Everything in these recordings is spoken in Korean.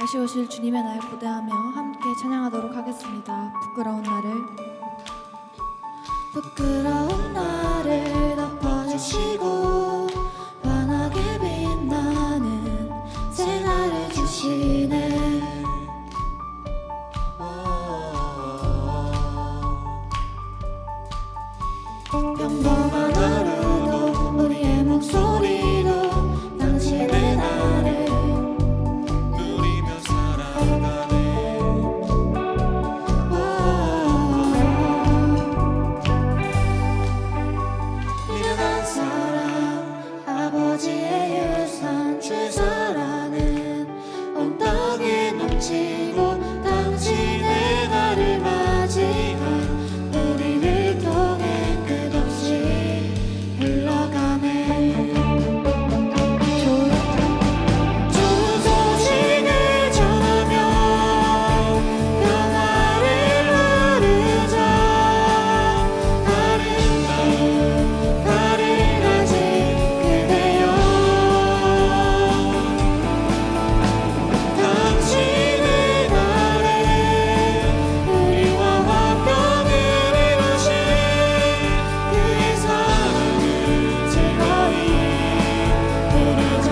다시 오실 주님의 날 고대하며 함께 찬양하도록 하겠습니다. 부끄러운 나를. 부끄러운 나를 덮어주시고 환하게 빛나는 새날을 주시네. 평범한 하루도 우리의 목소리로 당신의 나를 누리며 살아가네. 미련한 사랑 아버지의 유산 주 사랑은 온 땅에 넘치고 당신의 나를 맞이한 우리를 통해 끝없이 흘러가네. 좋은 소식을 전하며 평화를 나누자. 아름다운 달을 가진 그대여, 당신의 나를 우리와 화평을 이루신 그의 사랑을 즐거이 부르자.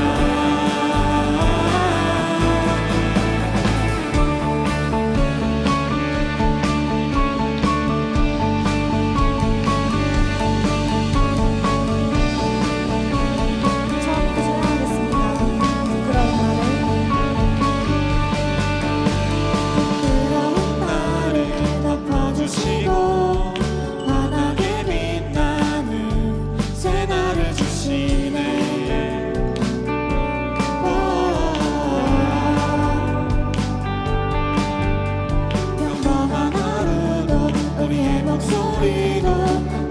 처음부터 찬양하겠습니다. 부끄러운 나를 덮어주시고 환하게 빛나는 새날을 주시네. 평범한 하루도 우리의 목소리도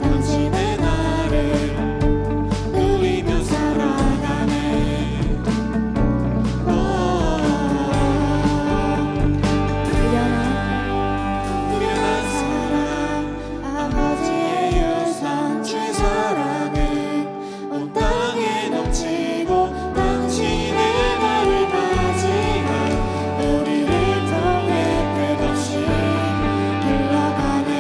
당신의 나를 누리며 살아가네. 미련한 사랑 아버지의 유산 주 사랑은 온 땅에 넘치고 당신의 나를 맞이한 우리를 통해 끝없이 흘러가네.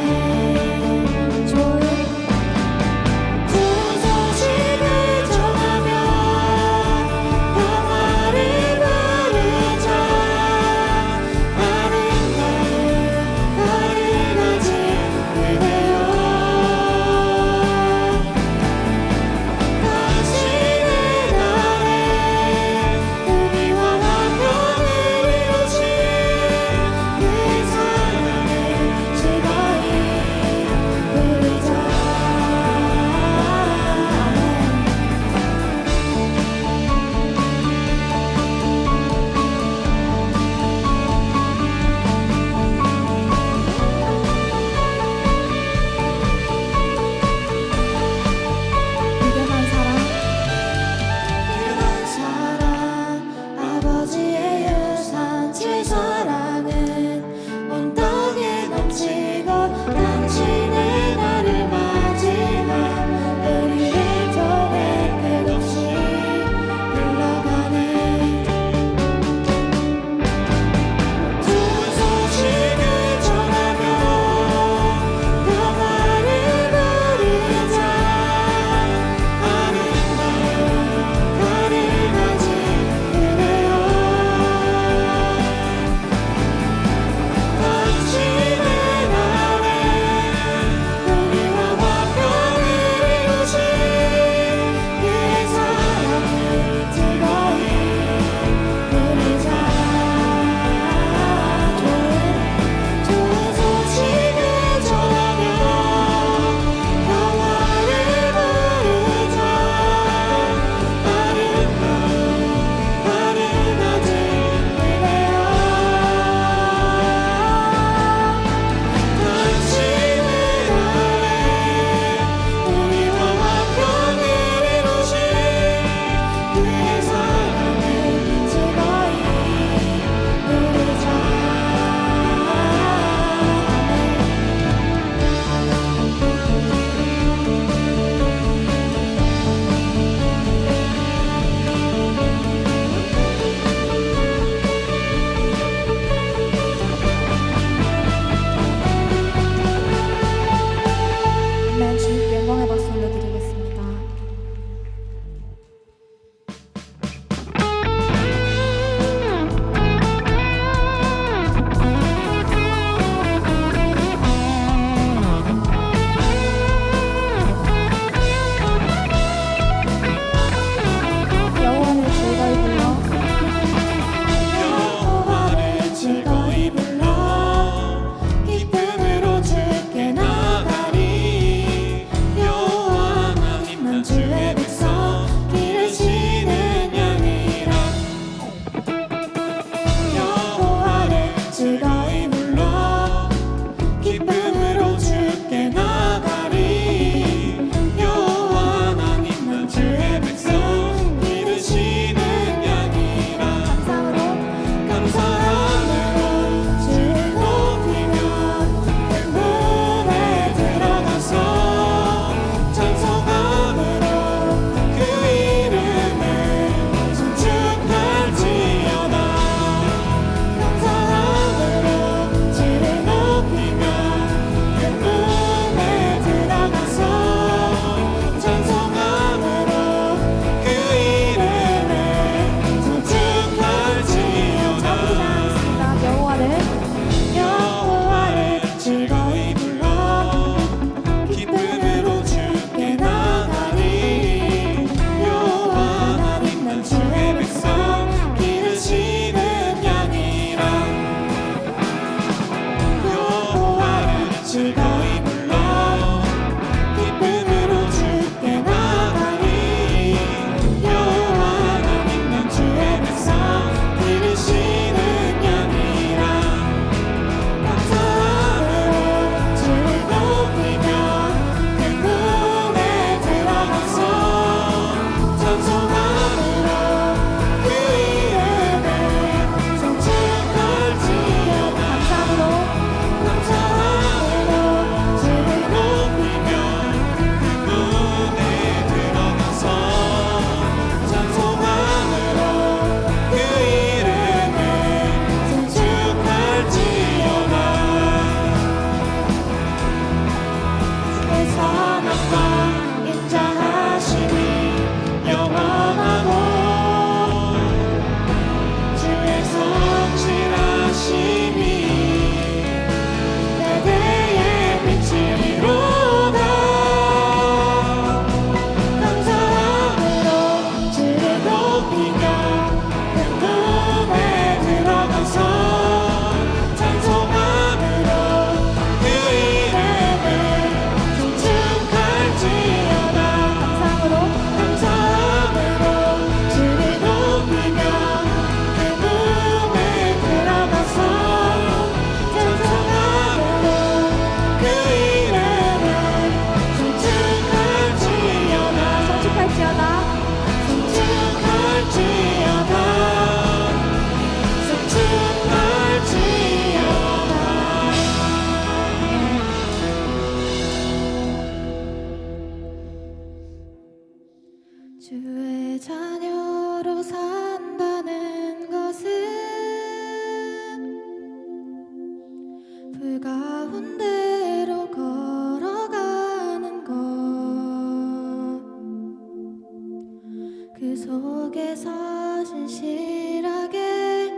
속에서 신실하게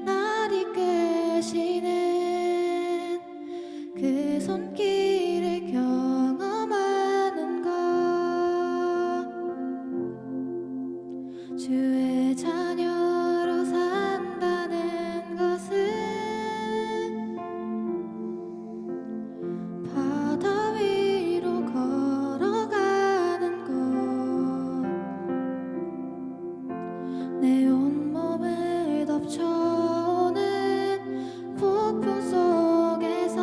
날 이끄시는 그 손길을 경험하는 것, 주의 자녀로 산다는 것은 바다 위로 걸어가는 것, 내 온몸을 덮쳐오는 폭풍 속에서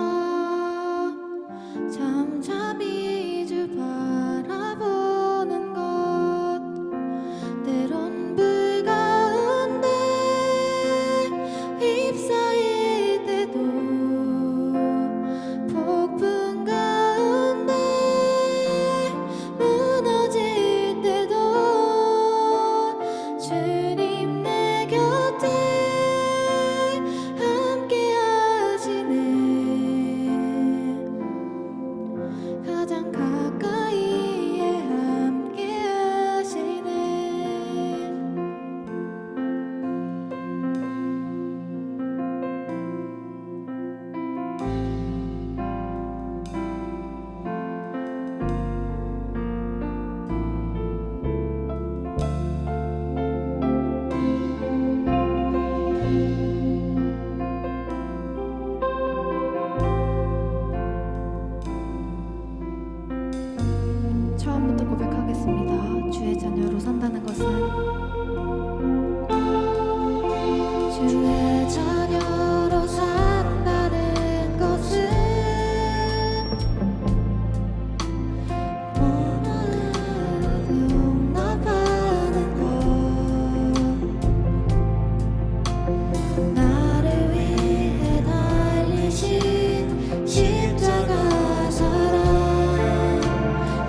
잠잠히 주 바라보는 것, 때론 불 가운데 휩싸일 때도 폭풍 가운데 무너질 때도 주님 내 곁에 함께 하시네, 가장 가까이에 함께 하시네. 처음부터 고백하겠습니다. 주의 자녀로 산다는 것은, 주의 자녀로 산다는 것은 모두 용납하는 것, 나를 위해 달리신 십자가 사랑,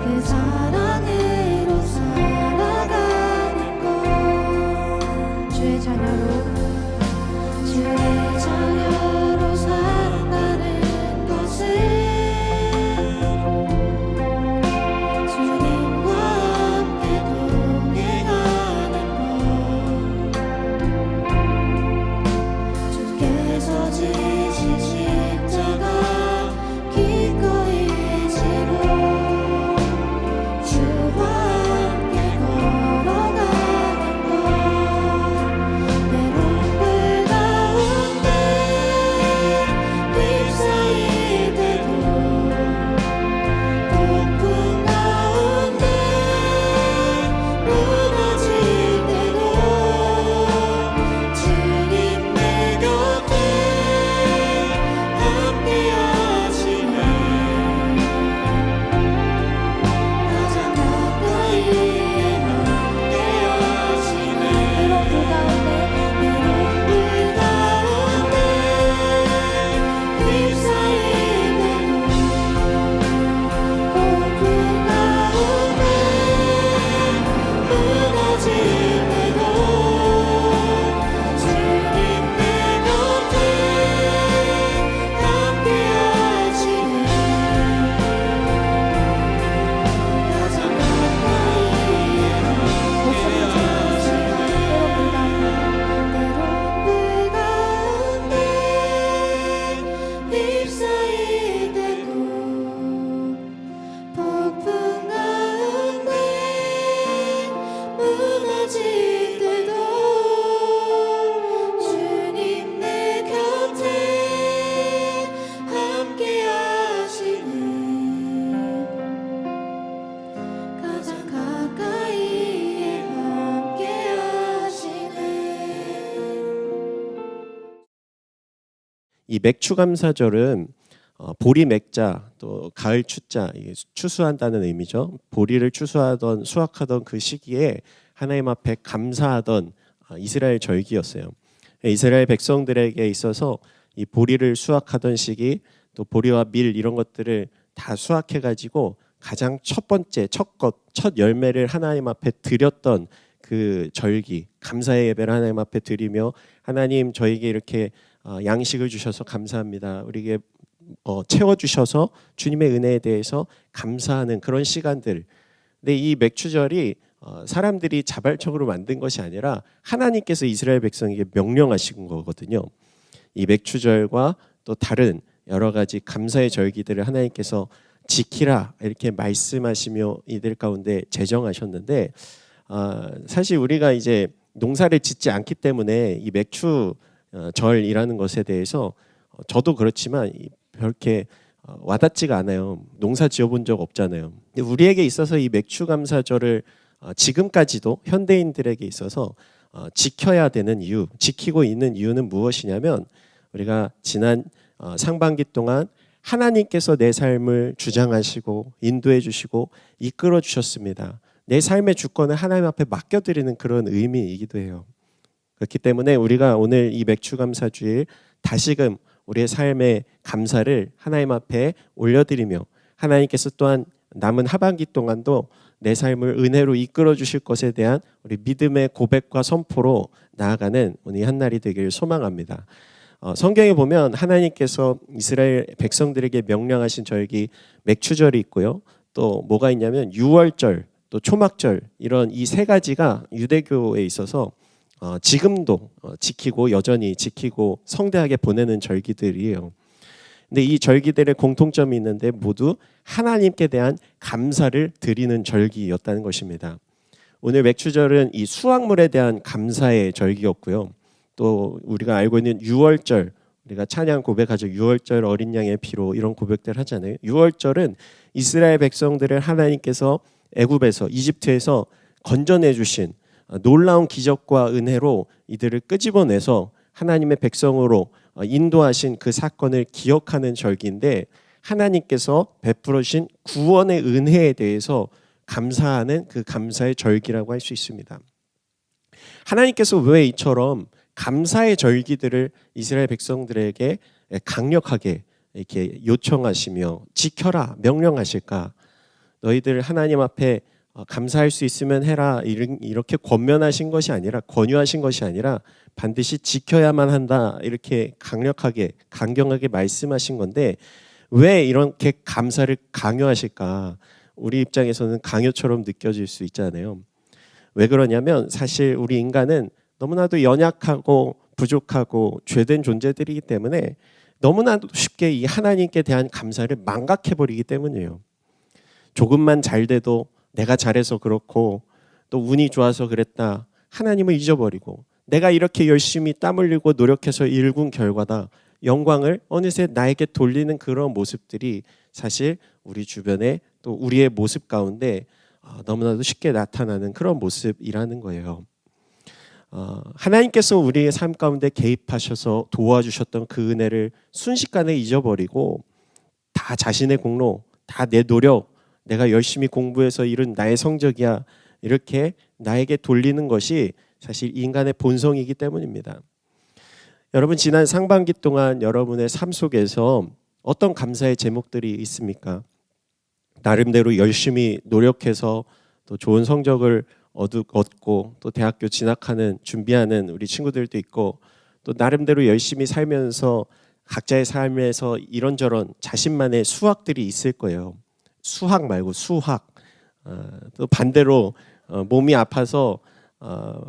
그 사랑으로 살아가는 것, 주의 자녀로 산다는 것은 주님과 함께 동행하는 것, 주께서 지신 십자가 기꺼이 지고 주와 함께 걸어가는 것, 때론 불 가운데 휩싸일 때도 폭풍 가운데 무너질 때도 주님 내 곁에 함께 하시네, 가장 가까이에 함께 하시네. 때론 불 가운데 휩싸일 때도 폭풍 가운데 무너질 때도 주님 내 곁에 함께 하시네, 가장 가까이에 함께 하시네. 때론 불 가운데 휩싸일 때도 폭풍 가운데 무너질 때도 주님 내 곁에 함께 하시네, 가장 가까이에 함께 하시네. 이 맥추감사절은 보리 맥자 또 가을 추자, 이게 추수한다는 의미죠. 보리를 추수하던 수확하던 그 시기에 하나님 앞에 감사하던 이스라엘 절기였어요. 이스라엘 백성들에게 있어서 이 보리를 수확하던 시기, 또 보리와 밀 이런 것들을 다 수확해가지고 가장 첫 번째 첫 열매를 하나님 앞에 드렸던 그 절기, 감사의 예배를 하나님 앞에 드리며, 하나님 저에게 이렇게 양식을 주셔서 감사합니다, 우리에게 채워주셔서 주님의 은혜에 대해서 감사하는 그런 시간들. 근데 이 맥추절이 사람들이 자발적으로 만든 것이 아니라 하나님께서 이스라엘 백성에게 명령하신 거거든요. 이 맥추절과 또 다른 여러 가지 감사의 절기들을 하나님께서 지키라 이렇게 말씀하시며 이들 가운데 제정하셨는데 사실 우리가 이제 농사를 짓지 않기 때문에 이 맥추절이라는 것에 대해서 저도 그렇지만 별게 와닿지가 않아요. 농사 지어본 적 없잖아요. 근데 우리에게 있어서 이 맥추감사절을 지금까지도 현대인들에게 있어서 지켜야 되는 이유, 지키고 있는 이유는 무엇이냐면 우리가 지난 상반기 동안 하나님께서 내 삶을 주장하시고 인도해 주시고 이끌어 주셨습니다. 내 삶의 주권을 하나님 앞에 맡겨드리는 그런 의미이기도 해요. 그렇기 때문에 우리가 오늘 이 맥추감사주일 다시금 우리의 삶의 감사를 하나님 앞에 올려드리며 하나님께서 또한 남은 하반기 동안도 내 삶을 은혜로 이끌어 주실 것에 대한 우리 믿음의 고백과 선포로 나아가는 오늘 한날이 되기를 소망합니다. 성경에 보면 하나님께서 이스라엘 백성들에게 명령하신 절기 맥추절이 있고요. 또 뭐가 있냐면 유월절, 또 초막절 이런 이 세 가지가 유대교에 있어서 지금도 지키고 여전히 지키고 성대하게 보내는 절기들이에요. 근데 이 절기들의 공통점이 있는데 모두 하나님께 대한 감사를 드리는 절기였다는 것입니다. 오늘 맥추절은 이 수확물에 대한 감사의 절기였고요. 또 우리가 알고 있는 유월절, 우리가 찬양 고백하죠. 유월절 어린 양의 피로 이런 고백들 하잖아요. 유월절은 이스라엘 백성들을 하나님께서 애굽에서 이집트에서 건져내 주신 놀라운 기적과 은혜로 이들을 끄집어내서 하나님의 백성으로 인도하신 그 사건을 기억하는 절기인데 하나님께서 베풀어 주신 구원의 은혜에 대해서 감사하는 그 감사의 절기라고 할 수 있습니다. 하나님께서 왜 이처럼 감사의 절기들을 이스라엘 백성들에게 강력하게 이렇게 요청하시며 지켜라 명령하실까? 너희들 하나님 앞에 감사할 수 있으면 해라 이렇게 권면하신 것이 아니라 권유하신 것이 아니라 반드시 지켜야만 한다 이렇게 강력하게 강경하게 말씀하신 건데 왜 이렇게 감사를 강요하실까? 우리 입장에서는 강요처럼 느껴질 수 있잖아요. 왜 그러냐면 사실 우리 인간은 너무나도 연약하고 부족하고 죄된 존재들이기 때문에 너무나도 쉽게 이 하나님께 대한 감사를 망각해버리기 때문이에요. 조금만 잘 돼도 내가 잘해서 그렇고 또 운이 좋아서 그랬다. 하나님을 잊어버리고 내가 이렇게 열심히 땀 흘리고 노력해서 이룬 결과다. 영광을 어느새 나에게 돌리는 그런 모습들이 사실 우리 주변에 또 우리의 모습 가운데 너무나도 쉽게 나타나는 그런 모습이라는 거예요. 하나님께서 우리의 삶 가운데 개입하셔서 도와주셨던 그 은혜를 순식간에 잊어버리고 다 자신의 공로, 다 내 노력, 내가 열심히 공부해서 이룬 나의 성적이야 이렇게 나에게 돌리는 것이 사실 인간의 본성이기 때문입니다. 여러분 지난 상반기 동안 여러분의 삶 속에서 어떤 감사의 제목들이 있습니까? 나름대로 열심히 노력해서 또 좋은 성적을 얻고 또 대학교 진학하는 준비하는 우리 친구들도 있고 또 나름대로 열심히 살면서 각자의 삶에서 이런저런 자신만의 수확들이 있을 거예요. 수학 말고 수학. 또 반대로 몸이 아파서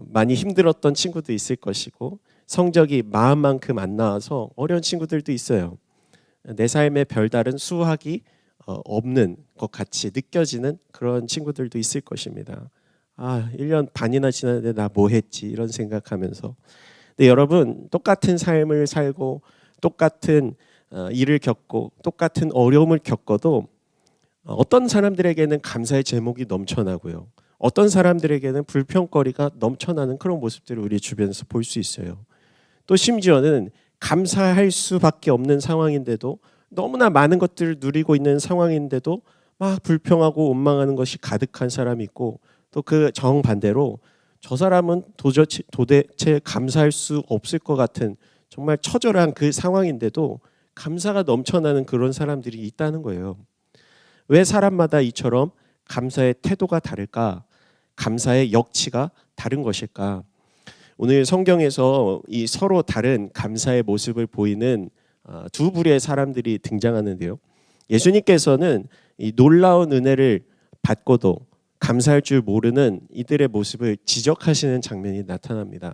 많이 힘들었던 친구도 있을 것이고 성적이 마음만큼 안 나와서 어려운 친구들도 있어요. 내 삶에 별다른 수확이 없는 것 같이 느껴지는 그런 친구들도 있을 것입니다. 1년 반이나 지났는데 나 뭐 했지 이런 생각하면서. 근데 여러분 똑같은 삶을 살고 똑같은 일을 겪고 똑같은 어려움을 겪어도 어떤 사람들에게는 감사의 제목이 넘쳐나고요. 어떤 사람들에게는 불평거리가 넘쳐나는 그런 모습들을 우리 주변에서 볼 수 있어요. 또 심지어는 감사할 수밖에 없는 상황인데도 너무나 많은 것들을 누리고 있는 상황인데도 막 불평하고 원망하는 것이 가득한 사람이 있고 또 그 정반대로 저 사람은 도대체 감사할 수 없을 것 같은 정말 처절한 그 상황인데도 감사가 넘쳐나는 그런 사람들이 있다는 거예요. 왜 사람마다 이처럼 감사의 태도가 다를까? 감사의 역치가 다른 것일까? 오늘 성경에서 이 서로 다른 감사의 모습을 보이는 두 부류의 사람들이 등장하는데요. 예수님께서는 이 놀라운 은혜를 받고도 감사할 줄 모르는 이들의 모습을 지적하시는 장면이 나타납니다.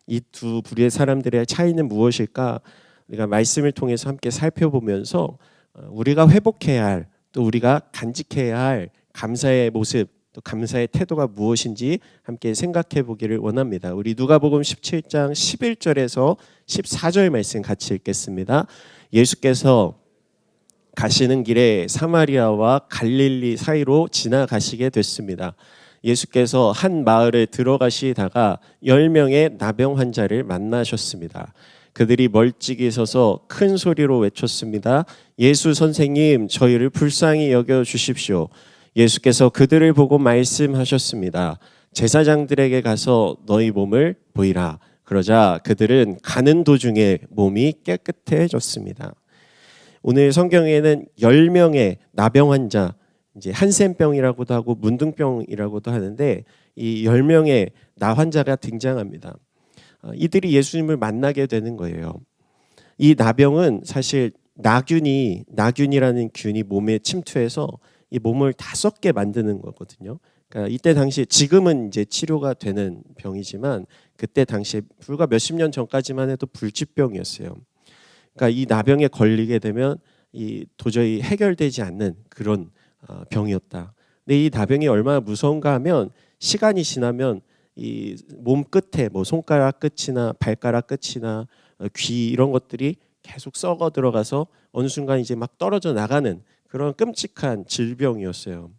이 두 부류의 사람들의 차이는 무엇일까? 우리가 말씀을 통해서 함께 살펴보면서 우리가 회복해야 할, 또 우리가 간직해야 할 감사의 모습, 또 감사의 태도가 무엇인지 함께 생각해 보기를 원합니다. 우리 누가복음 17장 11절에서 14절 말씀 같이 읽겠습니다. 예수께서 가시는 길에 사마리아와 갈릴리 사이로 지나가시게 됐습니다. 예수께서 한 마을에 들어가시다가 10명의 나병 환자를 만나셨습니다. 그들이 멀찍이 서서 큰 소리로 외쳤습니다. 예수 선생님, 저희를 불쌍히 여겨 주십시오. 예수께서 그들을 보고 말씀하셨습니다. 제사장들에게 가서 너희 몸을 보이라. 그러자 그들은 가는 도중에 몸이 깨끗해졌습니다. 오늘 성경에는 10명의 나병 환자, 이제 한센병이라고도 하고 문둥병이라고도 하는데 이 10명의 나 환자가 등장합니다. 이들이 예수님을 만나게 되는 거예요. 이 나병은 사실 나균이라는 균이 몸에 침투해서 이 몸을 다 썩게 만드는 거거든요. 그러니까 이때 당시, 지금은 이제 치료가 되는 병이지만 그때 당시에 불과 몇십 년 전까지만 해도 불치병이었어요. 그러니까 이 나병에 걸리게 되면 이 도저히 해결되지 않는 그런 병이었다. 근데 이 나병이 얼마나 무서운가 하면 시간이 지나면 이 몸 끝에 뭐 손가락 끝이나 발가락 끝이나 귀 이런 것들이 계속 썩어 들어가서 어느 순간 이제 막 떨어져 나가는 그런 끔찍한 질병이었어요.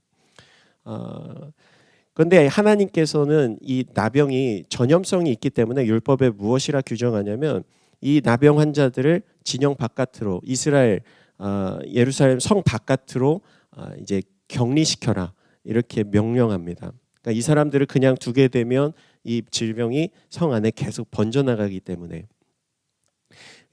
그런데 하나님께서는 이 나병이 전염성이 있기 때문에 율법에 무엇이라 규정하냐면 이 나병 환자들을 진영 바깥으로 이스라엘 예루살렘 성 바깥으로 이제 격리시켜라 이렇게 명령합니다. 그러니까 이 사람들을 그냥 두게 되면 이 질병이 성 안에 계속 번져나가기 때문에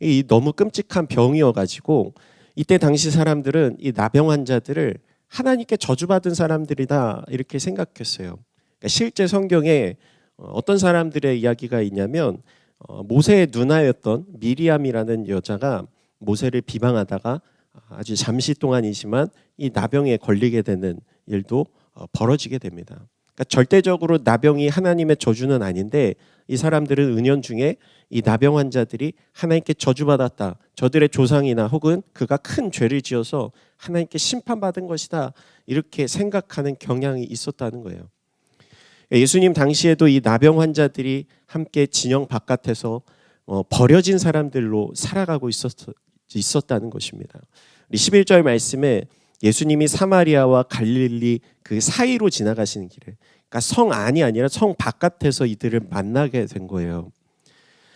이 너무 끔찍한 병이어가지고 이때 당시 사람들은 이 나병 환자들을 하나님께 저주받은 사람들이다 이렇게 생각했어요. 그러니까 실제 성경에 어떤 사람들의 이야기가 있냐면 모세의 누나였던 미리암이라는 여자가 모세를 비방하다가 아주 잠시 동안이지만 이 나병에 걸리게 되는 일도 벌어지게 됩니다. 그러니까 절대적으로 나병이 하나님의 저주는 아닌데 이 사람들은 은연중에 이 나병 환자들이 하나님께 저주받았다. 저들의 조상이나 혹은 그가 큰 죄를 지어서 하나님께 심판받은 것이다. 이렇게 생각하는 경향이 있었다는 거예요. 예수님 당시에도 이 나병 환자들이 함께 진영 바깥에서 버려진 사람들로 살아가고 있었다는 것입니다. 11절 말씀에 예수님이 사마리아와 갈릴리 그 사이로 지나가시는 길에, 그러니까 성 안이 아니라 성 바깥에서 이들을 만나게 된 거예요.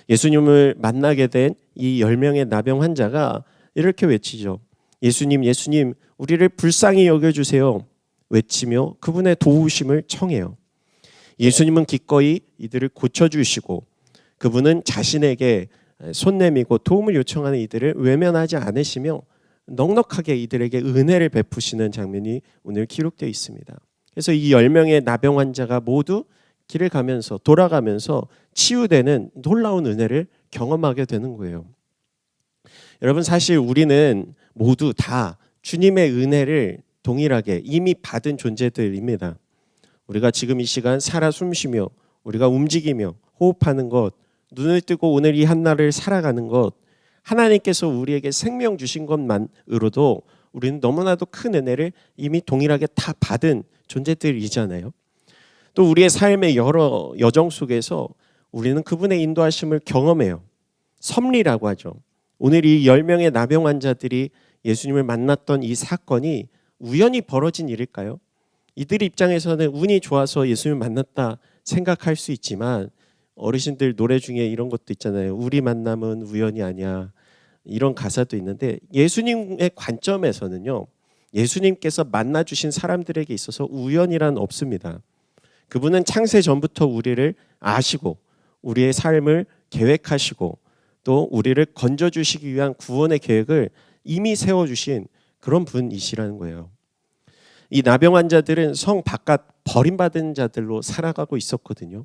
예수님을 만나게 된 이 10명의 나병 환자가 이렇게 외치죠. 예수님, 예수님, 우리를 불쌍히 여겨주세요. 외치며 그분의 도우심을 청해요. 예수님은 기꺼이 이들을 고쳐주시고 그분은 자신에게 손 내밀고 도움을 요청하는 이들을 외면하지 않으시며 넉넉하게 이들에게 은혜를 베푸시는 장면이 오늘 기록되어 있습니다. 그래서 이 10명의 나병 환자가 모두 길을 가면서 돌아가면서 치유되는 놀라운 은혜를 경험하게 되는 거예요. 여러분, 사실 우리는 모두 다 주님의 은혜를 동일하게 이미 받은 존재들입니다. 우리가 지금 이 시간 살아 숨쉬며 우리가 움직이며 호흡하는 것, 눈을 뜨고 오늘 이 한날을 살아가는 것, 하나님께서 우리에게 생명 주신 것만으로도 우리는 너무나도 큰 은혜를 이미 동일하게 다 받은 존재들이잖아요. 또 우리의 삶의 여러 여정 속에서 우리는 그분의 인도하심을 경험해요. 섭리라고 하죠. 오늘 이 10명의 나병 환자들이 예수님을 만났던 이 사건이 우연히 벌어진 일일까요? 이들 입장에서는 운이 좋아서 예수님을 만났다 생각할 수 있지만, 어르신들 노래 중에 이런 것도 있잖아요. 우리 만남은 우연이 아니야. 이런 가사도 있는데, 예수님의 관점에서는요, 예수님께서 만나주신 사람들에게 있어서 우연이란 없습니다. 그분은 창세 전부터 우리를 아시고 우리의 삶을 계획하시고 또 우리를 건져주시기 위한 구원의 계획을 이미 세워주신 그런 분이시라는 거예요. 이 나병 환자들은 성 바깥 버림받은 자들로 살아가고 있었거든요.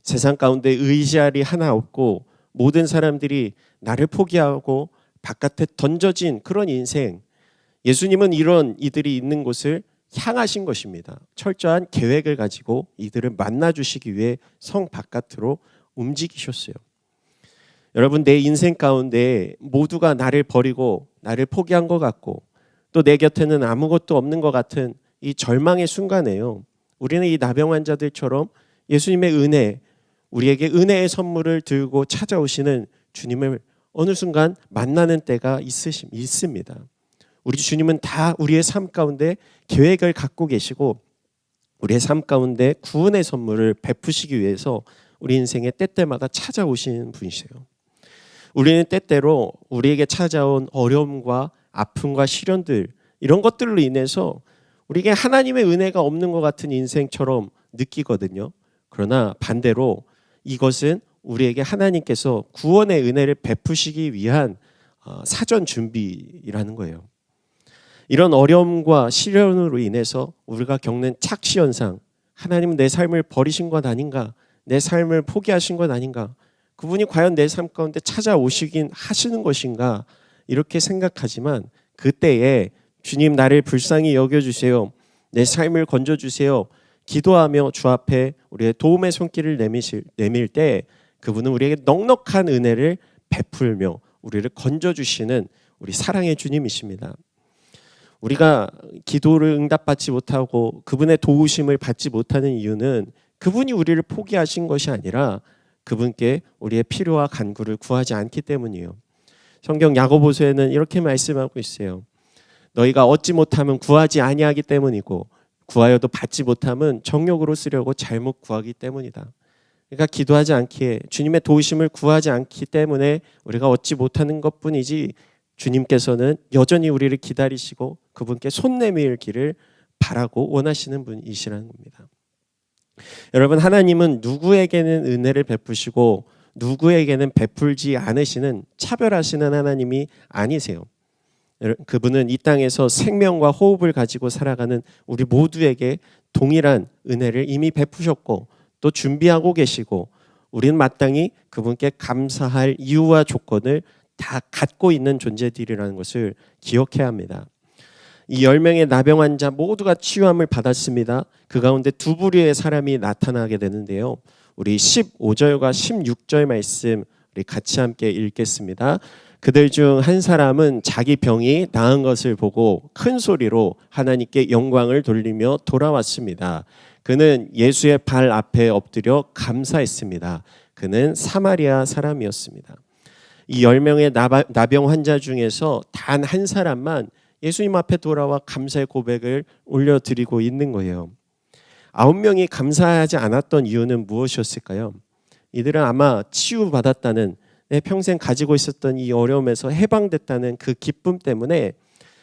세상 가운데 의지할이 하나 없고 모든 사람들이 나를 포기하고 바깥에 던져진 그런 인생. 예수님은 이런 이들이 있는 곳을 향하신 것입니다. 철저한 계획을 가지고 이들을 만나 주시기 위해 성 바깥으로 움직이셨어요. 여러분, 내 인생 가운데 모두가 나를 버리고 나를 포기한 것 같고 또 내 곁에는 아무것도 없는 것 같은 이 절망의 순간에요, 우리는 이 나병 환자들처럼 예수님의 은혜, 우리에게 은혜의 선물을 들고 찾아오시는 주님을 어느 순간 만나는 때가 있습니다. 우리 주님은 다 우리의 삶 가운데 계획을 갖고 계시고 우리의 삶 가운데 구원의 선물을 베푸시기 위해서 우리 인생의 때때마다 찾아오시는 분이세요. 우리는 때때로 우리에게 찾아온 어려움과 아픔과 시련들, 이런 것들로 인해서 우리에게 하나님의 은혜가 없는 것 같은 인생처럼 느끼거든요. 그러나 반대로 이것은 우리에게 하나님께서 구원의 은혜를 베푸시기 위한 사전 준비라는 거예요. 이런 어려움과 시련으로 인해서 우리가 겪는 착시 현상, 하나님은 내 삶을 버리신 것 아닌가, 내 삶을 포기하신 것 아닌가, 그분이 과연 내 삶 가운데 찾아오시긴 하시는 것인가, 이렇게 생각하지만 그때에 주님, 나를 불쌍히 여겨주세요, 내 삶을 건져주세요, 기도하며 주 앞에 우리의 도움의 손길을 내밀 때 그분은 우리에게 넉넉한 은혜를 베풀며 우리를 건져주시는 우리 사랑의 주님이십니다. 우리가 기도를 응답받지 못하고 그분의 도우심을 받지 못하는 이유는 그분이 우리를 포기하신 것이 아니라 그분께 우리의 필요와 간구를 구하지 않기 때문이에요. 성경 야고보서에는 이렇게 말씀하고 있어요. 너희가 얻지 못하면 구하지 아니하기 때문이고 구하여도 받지 못하면 정욕으로 쓰려고 잘못 구하기 때문이다. 그러니까 기도하지 않기에, 주님의 도우심을 구하지 않기 때문에 우리가 얻지 못하는 것뿐이지, 주님께서는 여전히 우리를 기다리시고 그분께 손 내밀기를 바라고 원하시는 분이시라는 겁니다. 여러분, 하나님은 누구에게는 은혜를 베푸시고 누구에게는 베풀지 않으시는 차별하시는 하나님이 아니세요. 그분은 이 땅에서 생명과 호흡을 가지고 살아가는 우리 모두에게 동일한 은혜를 이미 베푸셨고 또 준비하고 계시고, 우리는 마땅히 그분께 감사할 이유와 조건을 다 갖고 있는 존재들이라는 것을 기억해야 합니다. 이 10명의 나병 환자 모두가 치유함을 받았습니다. 그 가운데 두 부류의 사람이 나타나게 되는데요. 우리 15절과 16절 말씀 우리 같이 함께 읽겠습니다. 그들 중 한 사람은 자기 병이 나은 것을 보고 큰 소리로 하나님께 영광을 돌리며 돌아왔습니다. 그는 예수의 발 앞에 엎드려 감사했습니다. 그는 사마리아 사람이었습니다. 이 10명의 나병 환자 중에서 단 한 사람만 예수님 앞에 돌아와 감사의 고백을 올려드리고 있는 거예요. 9명이 감사하지 않았던 이유는 무엇이었을까요? 이들은 아마 치유받았다는, 내 평생 가지고 있었던 이 어려움에서 해방됐다는 그 기쁨 때문에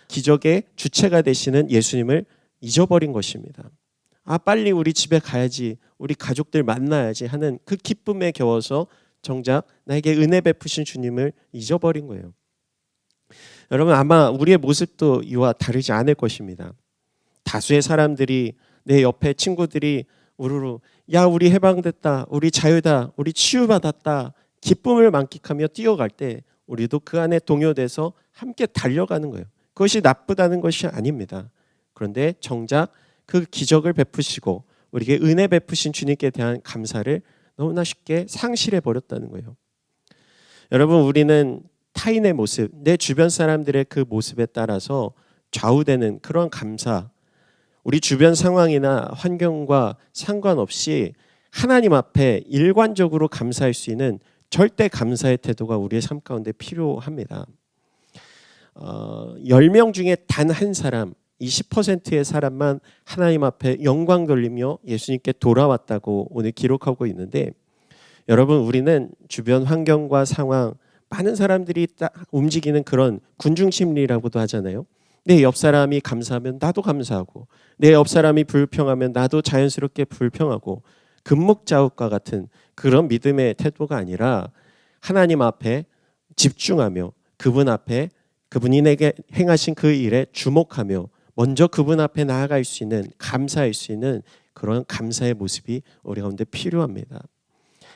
기적의 주체가 되시는 예수님을 잊어버린 것입니다. 빨리 우리 집에 가야지, 우리 가족들 만나야지 하는 그 기쁨에 겨워서 정작 나에게 은혜 베푸신 주님을 잊어버린 거예요. 여러분, 아마 우리의 모습도 이와 다르지 않을 것입니다. 다수의 사람들이, 내 옆에 친구들이 우르르 야, 우리 해방됐다, 우리 자유다, 우리 치유받았다, 기쁨을 만끽하며 뛰어갈 때 우리도 그 안에 동요돼서 함께 달려가는 거예요. 그것이 나쁘다는 것이 아닙니다. 그런데 정작 그 기적을 베푸시고 우리에게 은혜 베푸신 주님께 대한 감사를 너무나 쉽게 상실해 버렸다는 거예요. 여러분, 우리는 타인의 모습, 내 주변 사람들의 그 모습에 따라서 좌우되는 그런 감사, 우리 주변 상황이나 환경과 상관없이 하나님 앞에 일관적으로 감사할 수 있는 절대 감사의 태도가 우리의 삶 가운데 필요합니다. 10명 중에 단 한 사람, 20%의 사람만 하나님 앞에 영광 돌리며 예수님께 돌아왔다고 오늘 기록하고 있는데, 여러분, 우리는 주변 환경과 상황, 많은 사람들이 움직이는 그런 군중심리라고도 하잖아요. 내 옆 사람이 감사하면 나도 감사하고, 내 옆 사람이 불평하면 나도 자연스럽게 불평하고, 금목자욱과 같은 그런 믿음의 태도가 아니라 하나님 앞에 집중하며 그분 앞에, 그분이 내게 행하신 그 일에 주목하며 먼저 그분 앞에 나아갈 수 있는, 감사할 수 있는 그런 감사의 모습이 우리 가운데 필요합니다.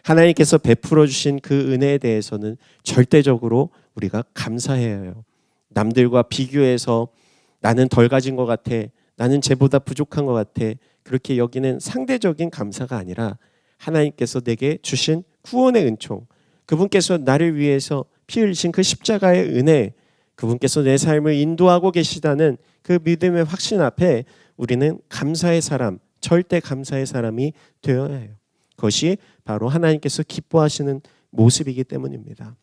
하나님께서 베풀어 주신 그 은혜에 대해서는 절대적으로 우리가 감사해야 해요. 남들과 비교해서 나는 덜 가진 것 같아, 나는 쟤보다 부족한 것 같아. 그렇게 여기는 상대적인 감사가 아니라 하나님께서 내게 주신 구원의 은총, 그분께서 나를 위해서 피 흘리신 그 십자가의 은혜, 그분께서 내 삶을 인도하고 계시다는 그 믿음의 확신 앞에 우리는 감사의 사람, 절대 감사의 사람이 되어야 해요. 그것이 바로 하나님께서 기뻐하시는 모습이기 때문입니다.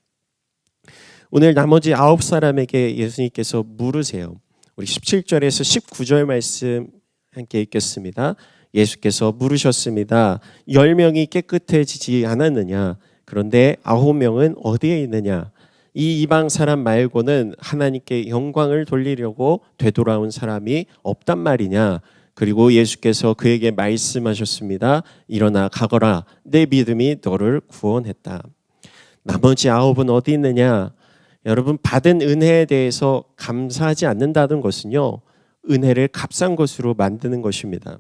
오늘 나머지 9사람에게 예수님께서 물으세요. 우리 17절에서 19절 말씀 함께 읽겠습니다. 예수께서 물으셨습니다. 10명이 깨끗해지지 않았느냐? 그런데 9명은 어디에 있느냐? 이 이방 사람 말고는 하나님께 영광을 돌리려고 되돌아온 사람이 없단 말이냐? 그리고 예수께서 그에게 말씀하셨습니다. 일어나 가거라. 내 믿음이 너를 구원했다. 나머지 9은 어디 있느냐? 여러분, 받은 은혜에 대해서 감사하지 않는다는 것은요, 은혜를 값싼 것으로 만드는 것입니다.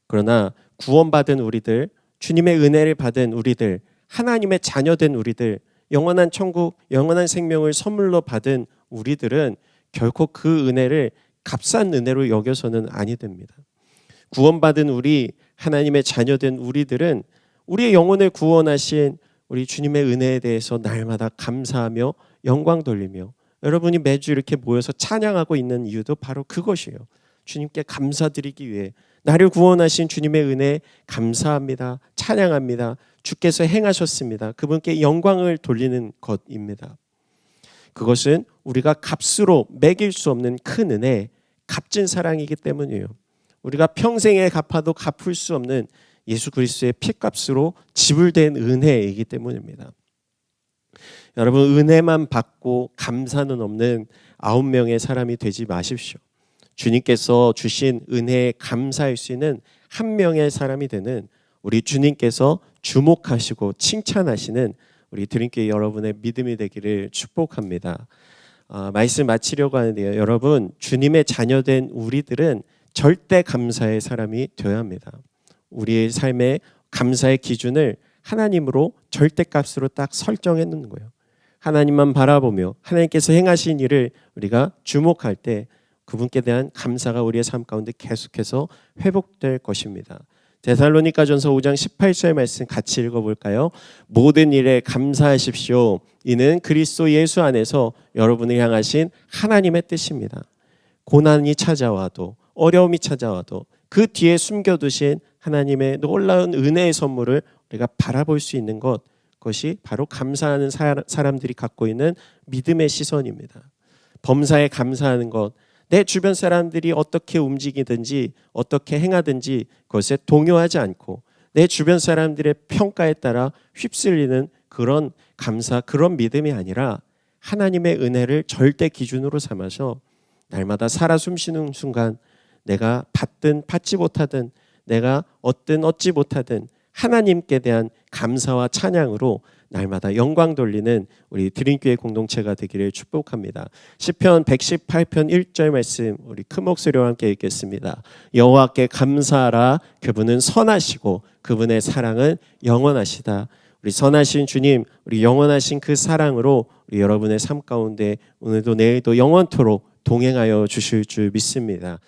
그러나 구원받은 우리들, 주님의 은혜를 받은 우리들, 하나님의 자녀된 우리들, 영원한 천국, 영원한 생명을 선물로 받은 우리들은 결코 그 은혜를 값싼 은혜로 여겨서는 아니 됩니다. 구원받은 우리, 하나님의 자녀된 우리들은 우리의 영혼을 구원하신 우리 주님의 은혜에 대해서 날마다 감사하며 영광 돌리며, 여러분이 매주 이렇게 모여서 찬양하고 있는 이유도 바로 그것이에요. 주님께 감사드리기 위해, 나를 구원하신 주님의 은혜 감사합니다. 찬양합니다. 주께서 행하셨습니다. 그분께 영광을 돌리는 것입니다. 그것은 우리가 값으로 매길 수 없는 큰 은혜, 값진 사랑이기 때문이에요. 우리가 평생에 갚아도 갚을 수 없는 예수 그리스도의 피값으로 지불된 은혜이기 때문입니다. 여러분, 은혜만 받고 감사는 없는 9명의 사람이 되지 마십시오. 주님께서 주신 은혜에 감사할 수 있는 한 명의 사람이 되는 우리 주님께서 주목하시고 칭찬하시는 우리 드림교회 여러분의 믿음이 되기를 축복합니다. 말씀 마치려고 하는데요. 여러분, 주님의 자녀된 우리들은 절대 감사의 사람이 되어야 합니다. 우리의 삶의 감사의 기준을 하나님으로 절대값으로 딱 설정해 놓는 거예요. 하나님만 바라보며 하나님께서 행하신 일을 우리가 주목할 때 그분께 대한 감사가 우리의 삶 가운데 계속해서 회복될 것입니다. 데살로니가전서 5장 18절 말씀 같이 읽어볼까요? 모든 일에 감사하십시오. 이는 그리스도 예수 안에서 여러분을 향하신 하나님의 뜻입니다. 고난이 찾아와도, 어려움이 찾아와도 그 뒤에 숨겨두신 하나님의 놀라운 은혜의 선물을 우리가 바라볼 수 있는 것, 그것이 바로 감사하는 사람들이 갖고 있는 믿음의 시선입니다. 범사에 감사하는 것, 내 주변 사람들이 어떻게 움직이든지 어떻게 행하든지 그것에 동요하지 않고 내 주변 사람들의 평가에 따라 휩쓸리는 그런 감사, 그런 믿음이 아니라 하나님의 은혜를 절대 기준으로 삼아서 날마다 살아 숨쉬는 순간 내가 받든 받지 못하든, 내가 얻든 얻지 못하든 하나님께 대한 감사와 찬양으로 날마다 영광 돌리는 우리 드림교회 공동체가 되기를 축복합니다. 시편 118편 1절 말씀 우리 큰 목소리와 함께 읽겠습니다. 여호와께 감사하라. 그분은 선하시고 그분의 사랑은 영원하시다. 우리 선하신 주님, 우리 영원하신 그 사랑으로 우리 여러분의 삶 가운데 오늘도 내일도 영원토록 동행하여 주실 줄 믿습니다.